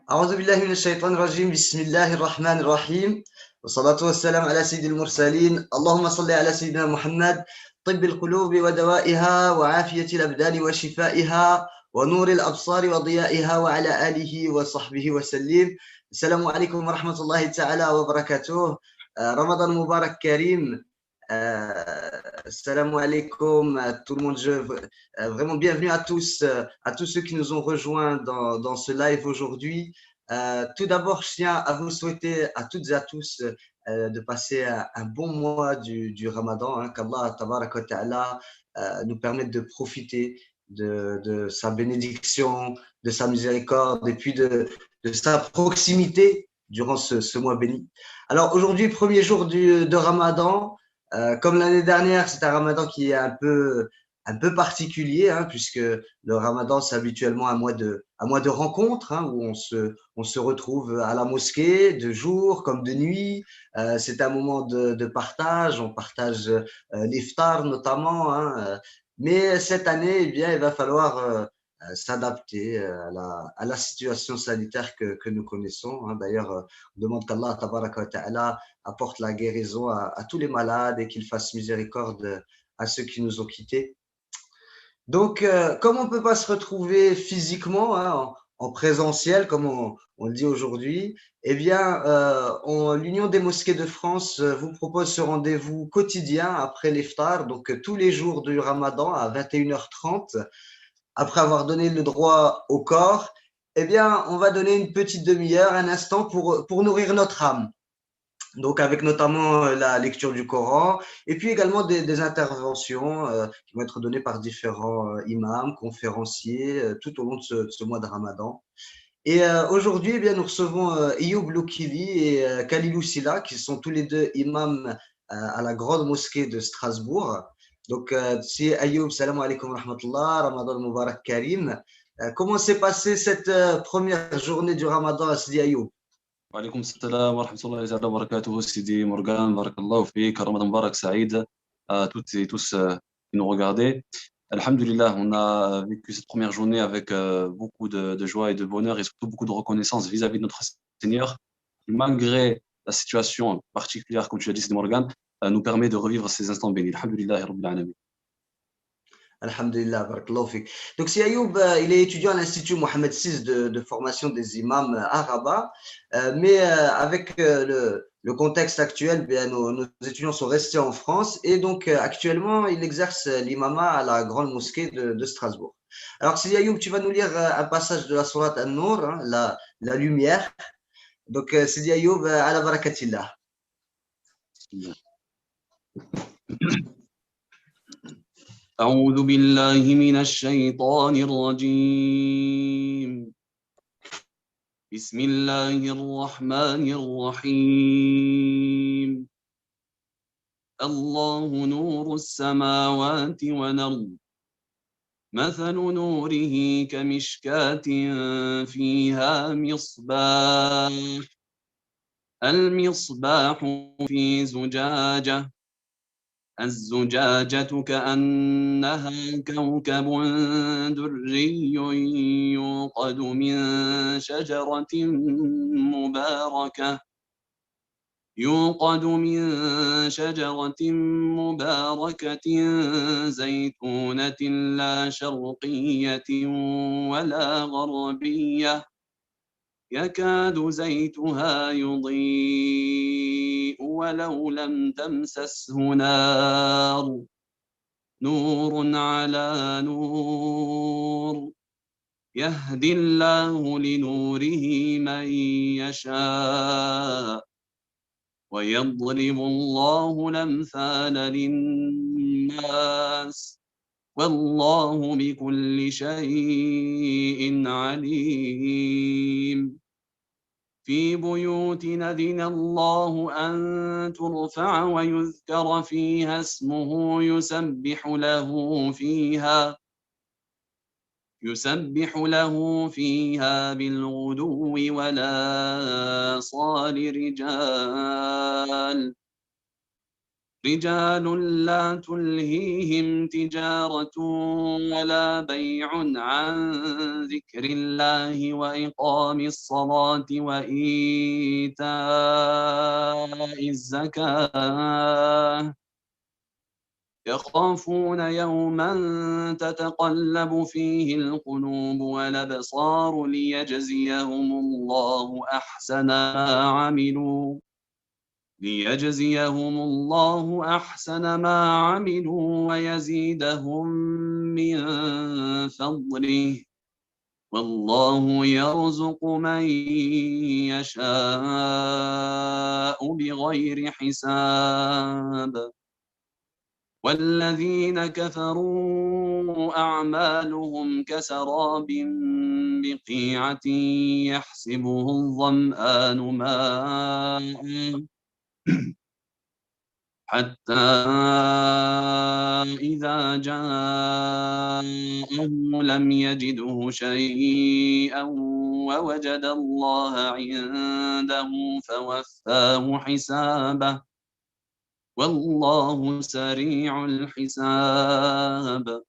أعوذ بالله من الشيطان الرجيم بسم الله الرحمن الرحيم والصلاة والسلام على سيد المرسلين اللهم صل على سيدنا محمد طب القلوب ودوائها وعافية الأبدان وشفائها ونور الأبصار وضيائها وعلى آله وصحبه وسلم. السلام عليكم ورحمة الله تعالى وبركاته. رمضان مبارك كريم. Salam alaikum à tout le monde. Vraiment bienvenue à tous ceux qui nous ont rejoints dans ce live aujourd'hui. Tout d'abord, je tiens à vous souhaiter à toutes et à tous de passer un bon mois du Ramadan, hein, qu'Allah tabaraka wa ta'ala nous permette de profiter de sa bénédiction, de sa miséricorde et puis de sa proximité durant ce mois béni. Alors aujourd'hui, premier jour de Ramadan. Comme l'année dernière, c'est un ramadan qui est un peu particulier, hein, puisque le ramadan, c'est habituellement un mois de rencontre, hein, où on se retrouve à la mosquée de jour comme de nuit. C'est un moment de partage, on partage l'iftar notamment. Hein, mais cette année, eh bien, il va falloir s'adapter à la situation sanitaire que nous connaissons. Hein. D'ailleurs, on demande qu'Allah tabaraka wa ta'ala apporte la guérison à tous les malades et qu'il fasse miséricorde à ceux qui nous ont quittés. Donc, comme on ne peut pas se retrouver physiquement, hein, en présentiel, comme on le dit aujourd'hui, eh bien, l'Union des mosquées de France vous propose ce rendez-vous quotidien après l'iftar, donc tous les jours du Ramadan à 21h30, après avoir donné le droit au corps, eh bien, on va donner une petite demi-heure, un instant pour nourrir notre âme. Donc, avec notamment la lecture du Coran et puis également des interventions qui vont être données par différents imams, conférenciers tout au long de ce mois de Ramadan. Et aujourd'hui, eh bien, nous recevons Ayoub Loukili et Khalilou Silla, qui sont tous les deux imams à la grande mosquée de Strasbourg. Donc, c'est Ayoub, salam alaikum wa rahmatullah, Ramadan Mubarak Karim. Comment s'est passée cette première journée du Ramadan à Sidi Ayoub? وعليكم السلام ورحمة الله تعالى وبركاته سيدي مورغان بارك الله فيك رمضان مبارك سعيد à toutes et tous qui nous regardaient. Alhamdulillah, on a vécu cette première journée avec beaucoup de joie et de bonheur et surtout beaucoup de reconnaissance vis-à-vis de notre Seigneur, qui malgré la situation particulière, comme tu l'as dit, Sidi Morgan, nous permet de revivre ces instants bénis. Alhamdulillah, Rabbil Alamin. Alhamdulillah, barakallahu fik. Donc, si Ayoub, il est étudiant à l'Institut Mohamed VI de formation des imams à Rabat, mais avec le contexte actuel, bien, nos étudiants sont restés en France et donc actuellement, il exerce l'imama à la grande mosquée de Strasbourg. Alors, si Ayoub, tu vas nous lire un passage de la sourate An-Nur, hein, la lumière. Donc, Sidi Ayoub, ala barakatillah. أعوذ بالله من الشيطان الرجيم بسم الله الرحمن الرحيم الله نور السماوات والأرض مثل نوره كمشكاة فيها مصباح المصباح في زجاجة الزجاجة كأنها كوكب دري يوقد من شجرة مباركة زيتونة لا شرقية ولا غربية يكاد زيتها يضيء ولو لم تمسسه نار نور على نور يهدي الله لنوره من يشاء ويضرب الله الأمثال للناس والله بكل شيء عليم في بيوت أذن الله أن ترفع ويذكر فيها اسمه يسبح له فيها بالغدو ولا صال رجال رجال لا تلهيهم تجارة ولا بيع عن ذكر الله وإقام الصلاة وإيتاء الزكاة يخافون يوما تتقلب فيه القلوب والأبصار ليجزيهم الله أحسن ما عملوا ويزيدهم من فضله والله يرزق من يشاء بغير حساب والذين كفروا أعمالهم كسراب بقيعة يحسبه الظمآن ماء حتى إذا جاءه لم يجده شيئا ووجد الله عنده فوفاه حسابه والله سريع الحساب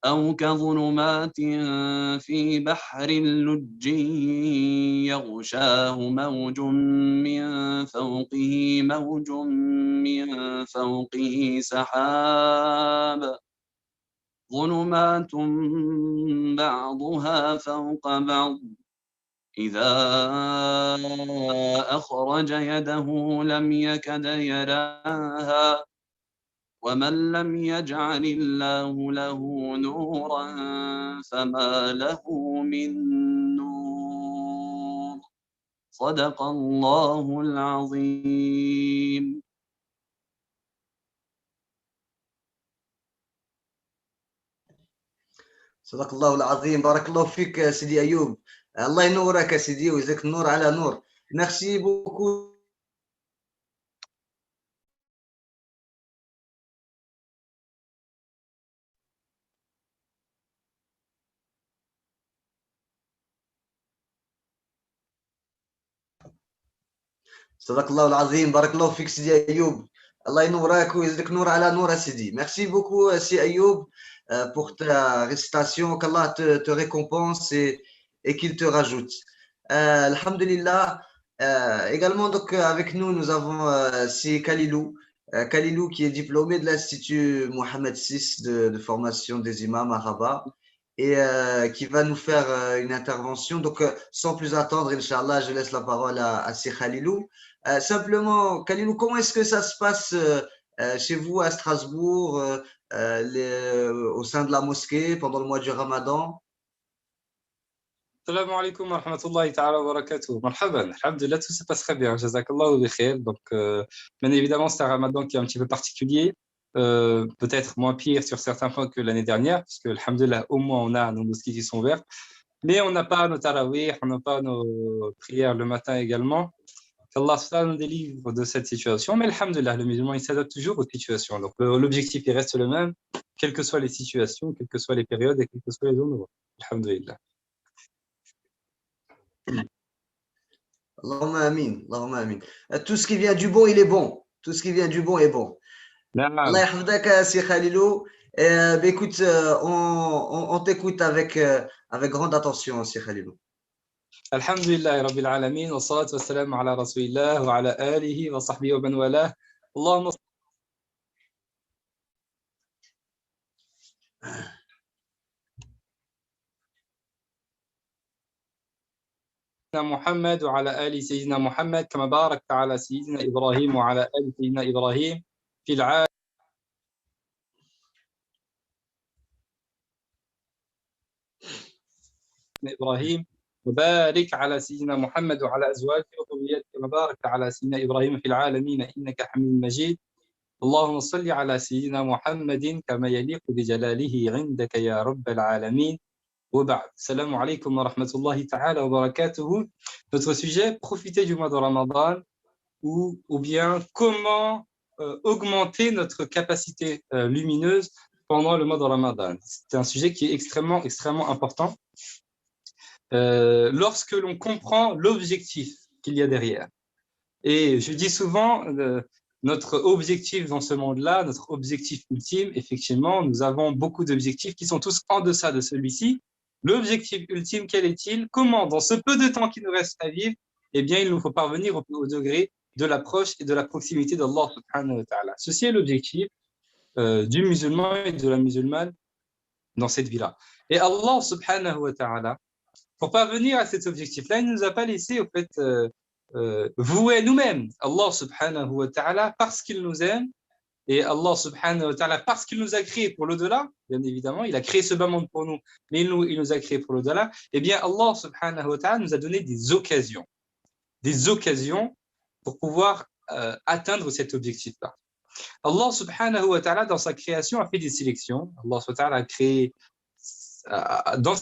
أو كظلمات في بحر لج يغشاه موج من فوقه موج من فوقه سحاب ظلمات بعضها فوق بعض إذا أخرج يده لم يكد يراها ومن لم يجعل الله له نورا فما له من نور صدق الله العظيم. صدق الله العظيم. بارك الله فيك سيدي أيوب. الله ينورك سيدي ويجزاك النور على نور. Merci beaucoup. صدق الله العظيم. بارك الله فيك سيدي أيوب. الله ينورك ويزيدك نور على نور سيدي. Merci beaucoup سي أيوب pour ta récitation. Qu'Allah te récompense et qu'il te rajoute. Alhamdulillah. Également, donc, avec nous, nous avons si Khalilou. Khalilou qui est diplômé de l'Institut Mohamed VI de formation des imams à Rabat et qui va nous faire une intervention. Donc, sans plus attendre, Inch'Allah, je laisse la parole à si Khalilou. Simplement, Khalilou, comment est-ce que ça se passe chez vous à Strasbourg, au sein de la mosquée pendant le mois du Ramadan? Salam alaikum wa rahmatullahi ta'ala wa barakatuh. Marhaban, alhamdulillah, tout se passe très bien. Jazakallahu bi khair. Donc, bien évidemment, c'est un ramadan qui est un petit peu particulier, peut-être moins pire sur certains points que l'année dernière, puisque, alhamdulillah, au moins, on a nos mosquées qui sont ouvertes. Mais on n'a pas nos tarawih, on n'a pas nos prières le matin également. Qu'Allah nous délivre de cette situation. Mais, alhamdulillah, le musulman, il s'adapte toujours aux situations. Donc, l'objectif, il reste le même, quelles que soient les situations, quelles que soient les périodes et quelles que soient les endroits. Alhamdulillah. Allahumma amin, Allahumma amin. Tout ce qui vient du bon, il est bon. Tout ce qui vient du bon est bon. Allah yahfadaka, si Khalilou. Écoute, on t'écoute avec grande attention, si Khalilou. Alhamdulillah Rabbil Alamin, wa salatu wa salam ala Rasulillah wa ala alihi wa sahbihi wa man walah. Allahumma محمد وعلى آل سيدنا محمد كما باركت على سيدنا إبراهيم وعلى آل سيدنا إبراهيم في العالم إبراهيم وبارك على سيدنا محمد وعلى أزواجه وذريته كما باركت على سيدنا إبراهيم في العالمين إنك حميد مجيد. اللهم صل على سيدنا محمد كما يليق بجلاله عندك يا رب العالمين. وبعد. Salam alaikum wa rahmatullahi ta'ala wa barakatuhu. Notre sujet, profiter du mois de Ramadan ou bien comment augmenter notre capacité lumineuse pendant le mois de Ramadan. C'est un sujet qui est extrêmement important lorsque l'on comprend l'objectif qu'il y a derrière. Et je dis souvent, notre objectif dans ce monde-là, notre objectif ultime, effectivement, nous avons beaucoup d'objectifs qui sont tous en deçà de celui-ci. L'objectif ultime, quel est-il? Comment, dans ce peu de temps qui nous reste à vivre, eh bien, il nous faut parvenir au degré de l'approche et de la proximité d'Allah subhanahu wa ta'ala. Ceci est l'objectif du musulman et de la musulmane dans cette vie-là. Et Allah subhanahu wa ta'ala, pour parvenir à cet objectif-là, il ne nous a pas laissé, au fait, vouer nous-mêmes. Allah subhanahu wa ta'ala, parce qu'il nous aime, et Allah subhanahu wa ta'ala, parce qu'il nous a créés pour l'au-delà, bien évidemment, il a créé ce bas monde pour nous, mais il nous a créés pour l'au-delà, eh bien, Allah subhanahu wa ta'ala nous a donné des occasions pour pouvoir atteindre cet objectif-là. Allah subhanahu wa ta'ala, dans sa création, a fait des sélections. Allah subhanahu wa ta'ala a créé dans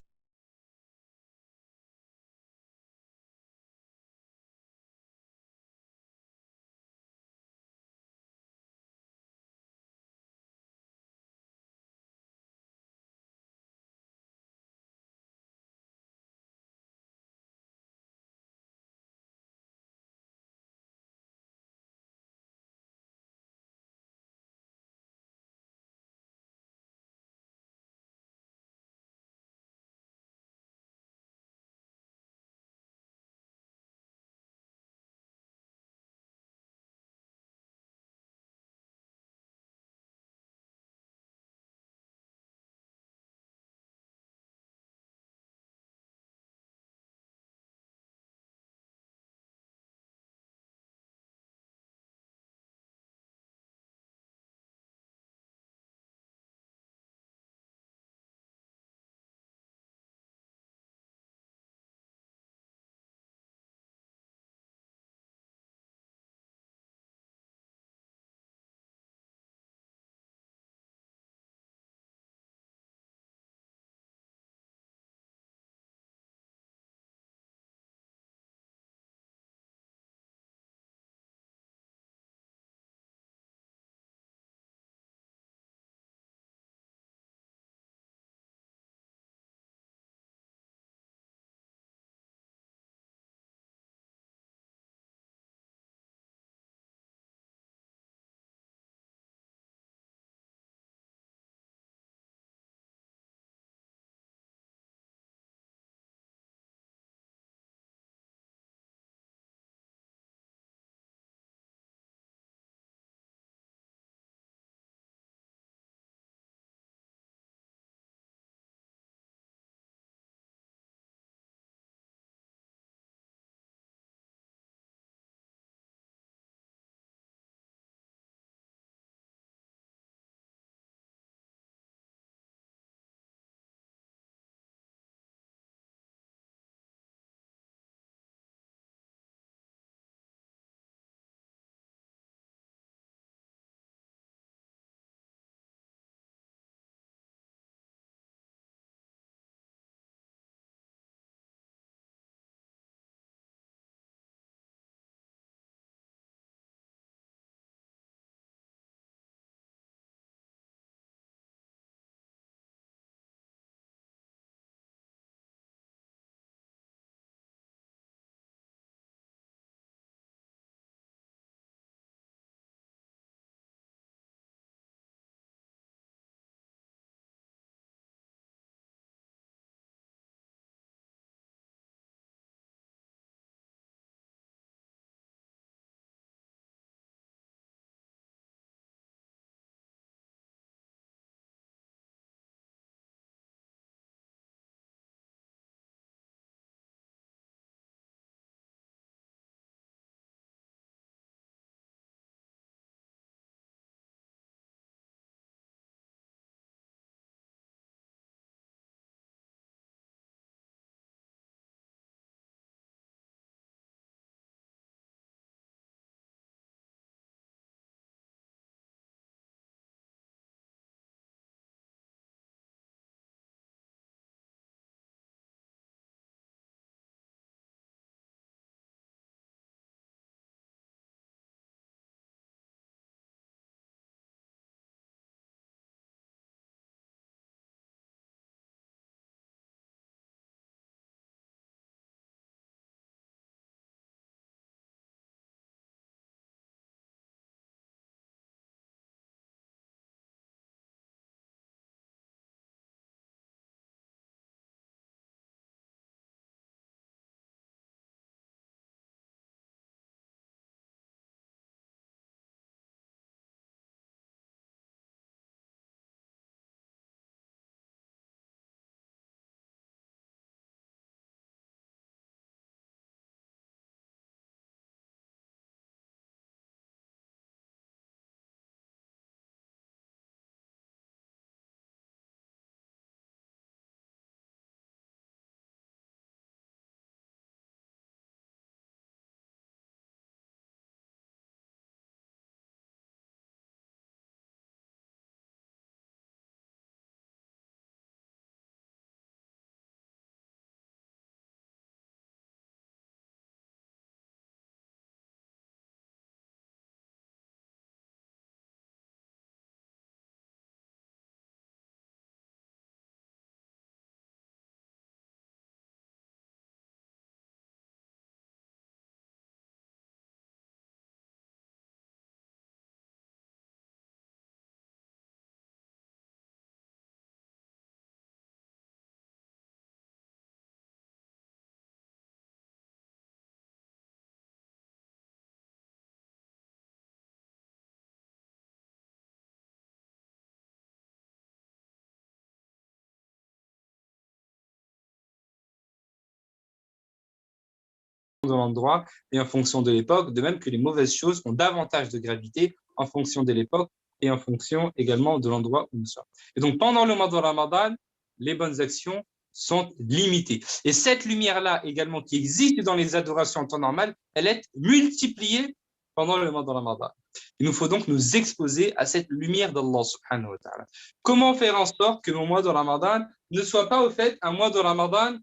de l'endroit et en fonction de l'époque, de même que les mauvaises choses ont davantage de gravité en fonction de l'époque et en fonction également de l'endroit où nous sommes. Et donc, pendant le mois de Ramadan, les bonnes actions sont limitées. Et cette lumière-là également qui existe dans les adorations en temps normal, elle est multipliée pendant le mois de Ramadan. Il nous faut donc nous exposer à cette lumière d'Allah subhanahu wa ta'ala. Comment faire en sorte que le mois de Ramadan ne soit pas au fait un mois de Ramadan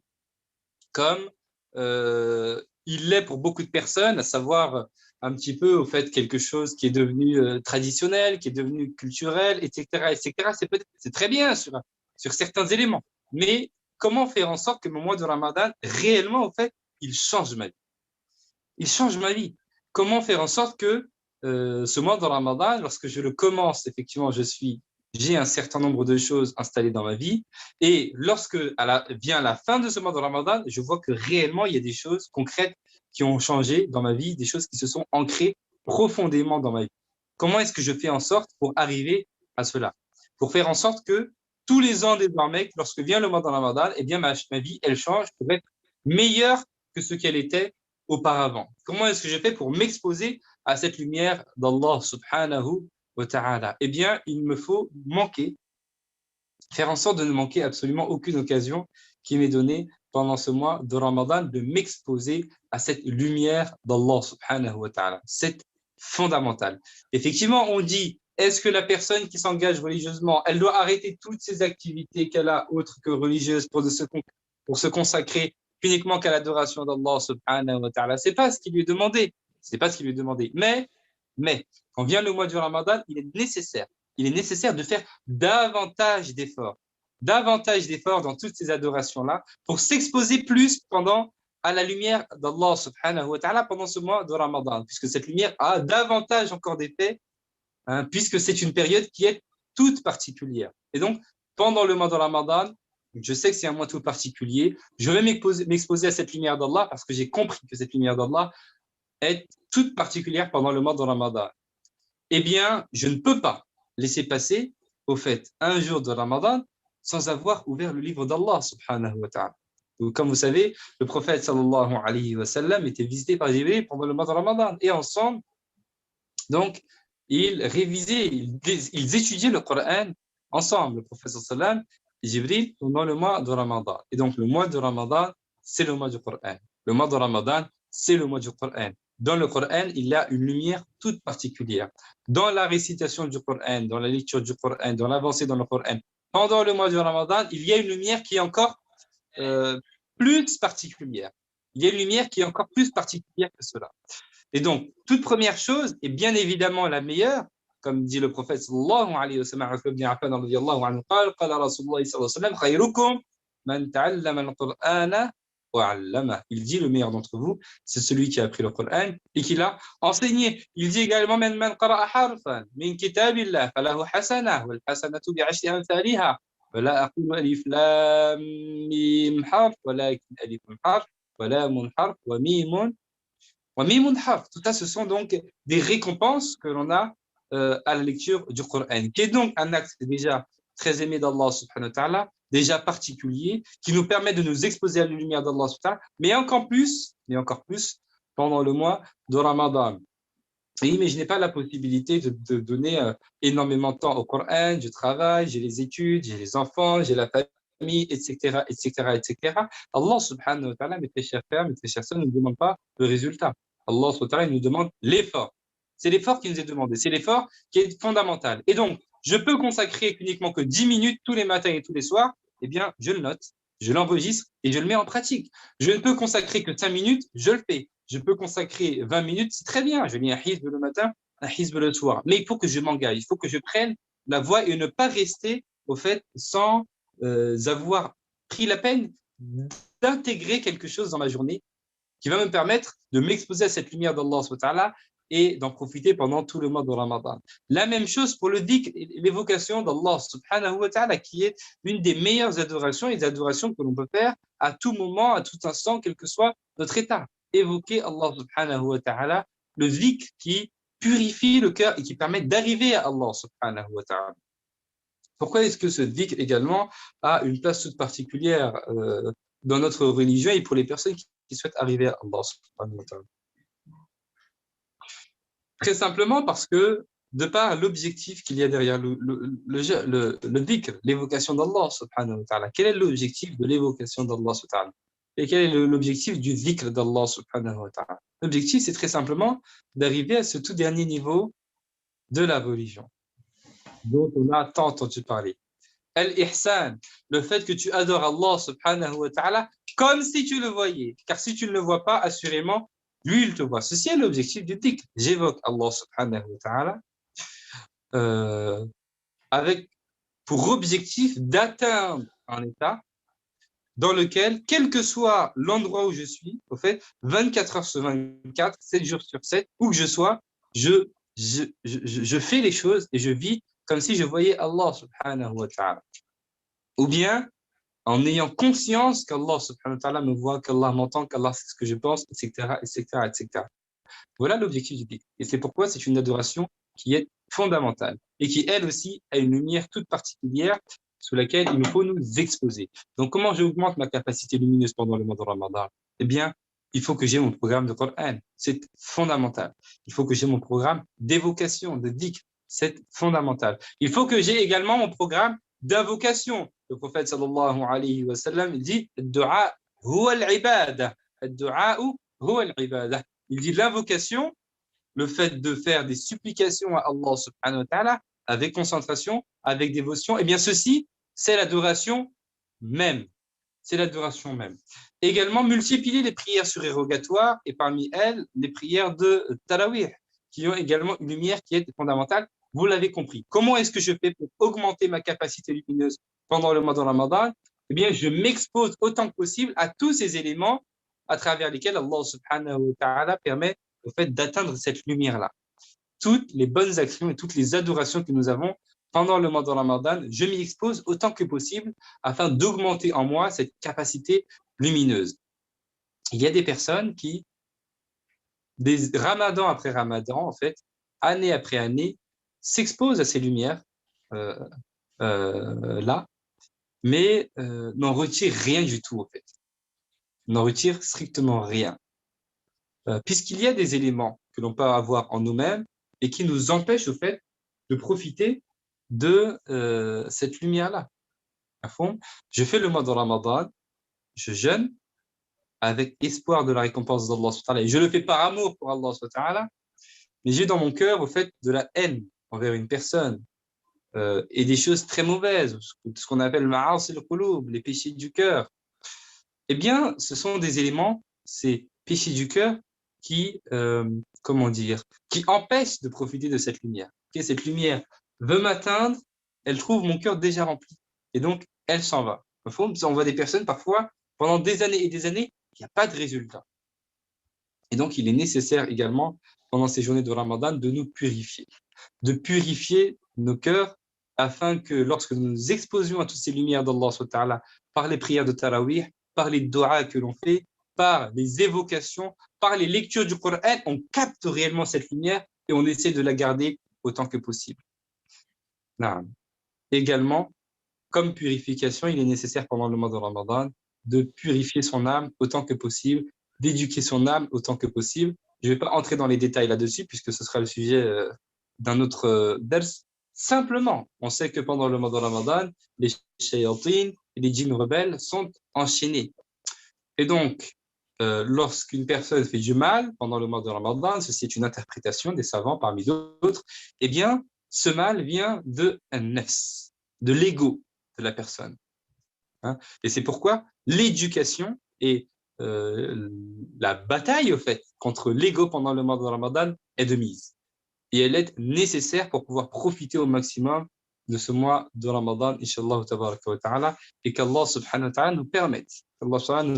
comme il l'est pour beaucoup de personnes, à savoir un petit peu au fait quelque chose qui est devenu traditionnel, qui est devenu culturel, etc., etc. C'est très bien sur certains éléments, mais comment faire en sorte que le mois de Ramadan réellement au fait il change ma vie, il change ma vie. Comment faire en sorte que ce mois de Ramadan, lorsque je le commence, effectivement, j'ai un certain nombre de choses installées dans ma vie. Et lorsque vient la fin de ce mois de Ramadan, je vois que réellement, il y a des choses concrètes qui ont changé dans ma vie, des choses qui se sont ancrées profondément dans ma vie. Comment est-ce que je fais en sorte pour arriver à cela? Pour faire en sorte que tous les ans désormais, lorsque vient le mois de Ramadan, eh bien, ma vie, elle change pour être meilleure que ce qu'elle était auparavant. Comment est-ce que je fais pour m'exposer à cette lumière d'Allah subhanahu wa ta'ala? Eh bien, il me faut faire en sorte de ne manquer absolument aucune occasion qui m'est donnée pendant ce mois de Ramadan de m'exposer à cette lumière d'Allah subhanahu wa ta'ala. C'est fondamental. Effectivement, on dit, est-ce que la personne qui s'engage religieusement, elle doit arrêter toutes ses activités qu'elle a autres que religieuses pour se consacrer uniquement qu'à l'adoration d'Allah subhanahu wa ta'ala? C'est pas ce qui lui est demandé. C'est pas ce qui lui est demandé. Mais, quand vient le mois du Ramadan, il est nécessaire de faire davantage d'efforts dans toutes ces adorations-là pour s'exposer plus à la lumière d'Allah subhanahu wa ta'ala pendant ce mois de Ramadan, puisque cette lumière a davantage encore d'effet, puisque c'est une période qui est toute particulière. Et donc, pendant le mois de Ramadan, je sais que c'est un mois tout particulier, je vais m'exposer à cette lumière d'Allah parce que j'ai compris que cette lumière d'Allah est toute particulière pendant le mois de Ramadan. Eh bien, je ne peux pas laisser passer, au fait, un jour de Ramadan sans avoir ouvert le livre d'Allah subhanahu wa ta'ala. Comme vous savez, le prophète sallallahu alayhi wa sallam était visité par Jibril pendant le mois de Ramadan et ensemble, donc, ils révisaient, ils étudiaient le Coran ensemble, le prophète sallallahu alayhi wa sallam et Jibril pendant le mois de Ramadan. Et donc, le mois de Ramadan, c'est le mois du Coran. Le mois de Ramadan, c'est le mois du Coran. Dans le Coran, il y a une lumière toute particulière. Dans la récitation du Coran, dans la lecture du Coran, dans l'avancée dans le Coran, pendant le mois du Ramadan, il y a une lumière qui est encore plus particulière. Il y a une lumière qui est encore plus particulière que cela. Et donc, toute première chose, et bien évidemment la meilleure, comme dit le prophète sallallahu alayhi wa sallam, qala Rasulullah sallallahu alayhi wa sallam, khayrukum man ta'allama al-Qur'ana. Il dit le meilleur d'entre vous, c'est celui qui a appris le Coran et qui l'a enseigné. Il dit également man qara'a harfan min kitabillah falahu hasanah wal hasanatu bi'ashri amthaliha wala aqulu alif lam mim harf walakin alif harf wa lam harf wa mim harf. Tout ça, ce sont donc des récompenses que l'on a à la lecture du Coran, qui est donc un acte déjà très aimé d'Allah subhanahu wa ta'ala, déjà particulier, qui nous permet de nous exposer à la lumière d'Allah subhanahu wa ta'ala, mais encore plus pendant le mois de Ramadan. Oui, mais je n'ai pas la possibilité de donner énormément de temps au Coran, je travaille, j'ai les études, j'ai les enfants, j'ai la famille, etc., etc., etc. Allah subhanahu wa ta'ala, mes très chers frères, mes très chères sœurs, ne nous demande pas le résultat. Allah subhanahu wa ta'ala nous demande l'effort. C'est l'effort qui nous est demandé, c'est l'effort qui est fondamental. Et donc, je peux consacrer uniquement que 10 minutes tous les matins et tous les soirs, eh bien, je le note, je l'enregistre et je le mets en pratique. Je ne peux consacrer que 5 minutes, je le fais. Je peux consacrer 20 minutes, c'est très bien. Je lis un hizb le matin, un hizb le soir. Mais il faut que je m'engage, il faut que je prenne la voie et ne pas rester, au fait, sans avoir pris la peine d'intégrer quelque chose dans ma journée qui va me permettre de m'exposer à cette lumière d'Allah subhanahu wa ta'ala et d'en profiter pendant tout le mois de Ramadan. La même chose pour le dhikr, l'évocation d'Allah subhanahu wa ta'ala, qui est une des meilleures adorations et des adorations que l'on peut faire à tout moment, à tout instant, quel que soit notre état. Évoquer Allah subhanahu wa ta'ala, le dhikr qui purifie le cœur et qui permet d'arriver à Allah subhanahu wa ta'ala. Pourquoi est-ce que ce dhikr également a une place toute particulière dans notre religion et pour les personnes qui souhaitent arriver à Allah subhanahu wa ta'ala. Très simplement parce que, de par l'objectif qu'il y a derrière le dhikr, l'évocation d'Allah subhanahu wa ta'ala. Quel est l'objectif de l'évocation d'Allah subhanahu wa ta'ala? Et quel est l'objectif du dhikr d'Allah subhanahu wa ta'ala? L'objectif, c'est très simplement d'arriver à ce tout dernier niveau de la religion, dont on a tant entendu parler. Al-ihsan, le fait que tu adores Allah subhanahu wa ta'ala comme si tu le voyais. Car si tu ne le vois pas, assurément, lui, il te voit. Ceci est l'objectif du dhikr. J'évoque Allah subhanahu wa ta'ala avec pour objectif d'atteindre un état dans lequel, quel que soit l'endroit où je suis, au fait, 24 heures sur 24, 7 jours sur 7, où que je sois, je fais les choses et je vis comme si je voyais Allah subhanahu wa ta'ala. Ou bien, en ayant conscience qu'Allah subhanahu wa ta'ala me voit, qu'Allah m'entend, qu'Allah sait ce que je pense, etc., etc., etc. Voilà l'objectif du dhikr. Et c'est pourquoi c'est une adoration qui est fondamentale et qui, elle aussi, a une lumière toute particulière sous laquelle il faut nous exposer. Donc, comment j'augmente ma capacité lumineuse pendant le mois de Ramadan? Eh bien, il faut que j'ai mon programme de Coran. C'est fondamental. Il faut que j'ai mon programme d'évocation, de dhikr. C'est fondamental. Il faut que j'ai également mon programme d'invocation. Le prophète sallallahu alayhi wa sallam dit « Ad-du'a huwa al-ibada » Ad-du'a huwa al-ibada. Il dit l'invocation, le fait de faire des supplications à Allah subhanahu wa ta'ala avec concentration, avec dévotion, eh bien ceci, c'est l'adoration même. C'est l'adoration même. Également, multiplier les prières surérogatoires et parmi elles, les prières de Tarawih, qui ont également une lumière qui est fondamentale. Vous l'avez compris. Comment est-ce que je fais pour augmenter ma capacité lumineuse pendant le mois de Ramadan? Eh bien, je m'expose autant que possible à tous ces éléments à travers lesquels Allah subhanahu wa ta'ala permet au fait d'atteindre cette lumière-là. Toutes les bonnes actions et toutes les adorations que nous avons pendant le mois de Ramadan, je m'y expose autant que possible afin d'augmenter en moi cette capacité lumineuse. Il y a des personnes qui, des Ramadan après Ramadan, en fait, année après année, s'exposent à ces lumières là, mais n'en retirent rien du tout, en fait. N'en retirent strictement rien. Puisqu'il y a des éléments que l'on peut avoir en nous-mêmes et qui nous empêchent, au fait, de profiter de cette lumière-là. À fond, je fais le mois de Ramadan, je jeûne avec espoir de la récompense d'Allah, et je le fais par amour pour Allah, mais j'ai dans mon cœur, au fait, de la haine envers une personne et des choses très mauvaises, ce qu'on appelle ma'asi al-qulub, les péchés du cœur. Eh bien, ce sont des éléments, ces péchés du cœur, qui, comment dire, qui empêchent de profiter de cette lumière. Okay, cette lumière veut m'atteindre, elle trouve mon cœur déjà rempli. Et donc, elle s'en va. On voit des personnes, parfois, pendant des années et des années, il n'y a pas de résultat. Et donc, il est nécessaire également, pendant ces journées de Ramadan, de nous purifier. De purifier nos cœurs afin que lorsque nous nous exposions à toutes ces lumières d'Allah par les prières de Tarawih, par les doigts que l'on fait, par les évocations, par les lectures du Coran, on capte réellement cette lumière et on essaie de la garder autant que possible. Également, comme purification, il est nécessaire pendant le mois de Ramadan de purifier son âme autant que possible, d'éduquer son âme autant que possible. Je ne vais pas entrer dans les détails là-dessus puisque ce sera le sujet d'un autre ders. Simplement, on sait que pendant le mois de Ramadan, les shayatines et les djinns rebelles sont enchaînés. Et donc, lorsqu'une personne fait du mal pendant le mois de Ramadan, ceci est une interprétation des savants parmi d'autres, eh bien, ce mal vient de nafs, de l'ego de la personne. Et c'est pourquoi l'éducation et la bataille, au fait, contre l'ego pendant le mois de Ramadan est de mise. Et elle est nécessaire pour pouvoir profiter au maximum de ce mois de Ramadan, Inch'Allah wa ta'ala, et qu'Allah subhanahu wa ta'ala nous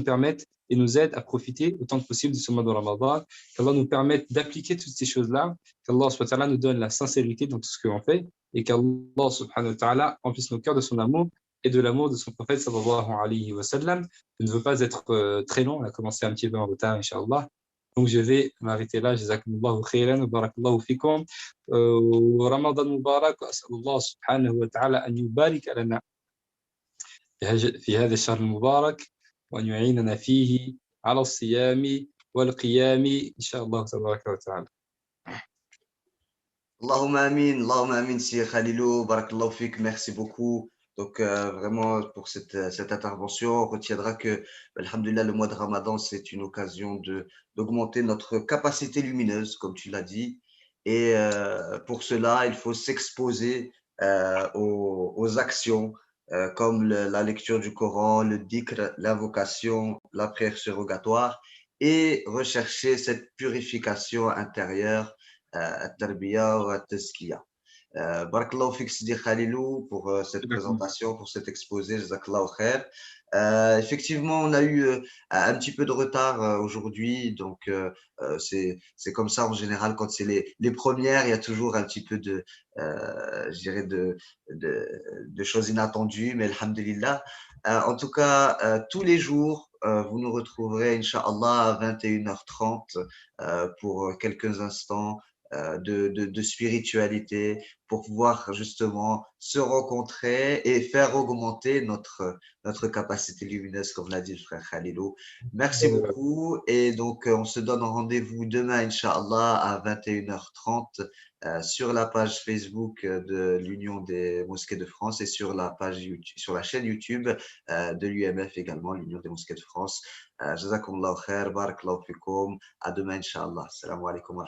permette, et nous aide à profiter autant que possible de ce mois de Ramadan, qu'Allah nous permette d'appliquer toutes ces choses-là, qu'Allah subhanahu wa ta'ala nous donne la sincérité dans tout ce que l'on fait, et qu'Allah subhanahu wa ta'ala emplisse nos cœurs de son amour et de l'amour de son prophète sallallahu alayhi wa sallam. Je ne veux pas être très long, on a commencé un petit peu en retard, Inch'Allah. Donc, je vais m'arrêter là. Jazakumullahu khairan wa barakallahu fikum. Ramadan Mubarak. As'alullah subhanahu wa ta'ala an yubarik lana في هذا الشهر المبارك وأن يعيننا فيه على الصيام والقيام إن شاء الله تبارك وتعالى. Allahumma amin, Sir Khalilou, barakallahu fik, merci beaucoup. Donc, vraiment, pour cette intervention, on retiendra que, alhamdulillah, le mois de Ramadan, c'est une occasion d'augmenter notre capacité lumineuse, comme tu l'as dit. Et pour cela, il faut s'exposer aux actions comme la lecture du Coran, le dhikr, l'invocation, la prière surrogatoire et rechercher cette purification intérieure التربية والتزكية. بارك الله فيك سيدي خليلو pour cette présentation, pour cet exposé. Jazakallahu khair. Effectivement, on a eu un petit peu de retard aujourd'hui, donc c'est comme ça en général quand c'est les premières, il y a toujours un petit peu je dirais de choses inattendues, mais alhamdulillah. En tout cas, tous les jours, vous nous retrouverez, Inch'Allah, à 21h30 pour quelques instants de spiritualité pour pouvoir justement se rencontrer et faire augmenter notre capacité lumineuse, comme l'a dit le frère Khalilou. Merci beaucoup. Et donc, on se donne rendez-vous demain, Inch'Allah, à 21h30 sur la page Facebook de l'Union des mosquées de France et sur la page YouTube, sur la chaîne YouTube de l'UMF également, l'Union des mosquées de France. Jazakumullahu khair, barakallahu fikum. À demain, Inch'Allah. Salam alaikum.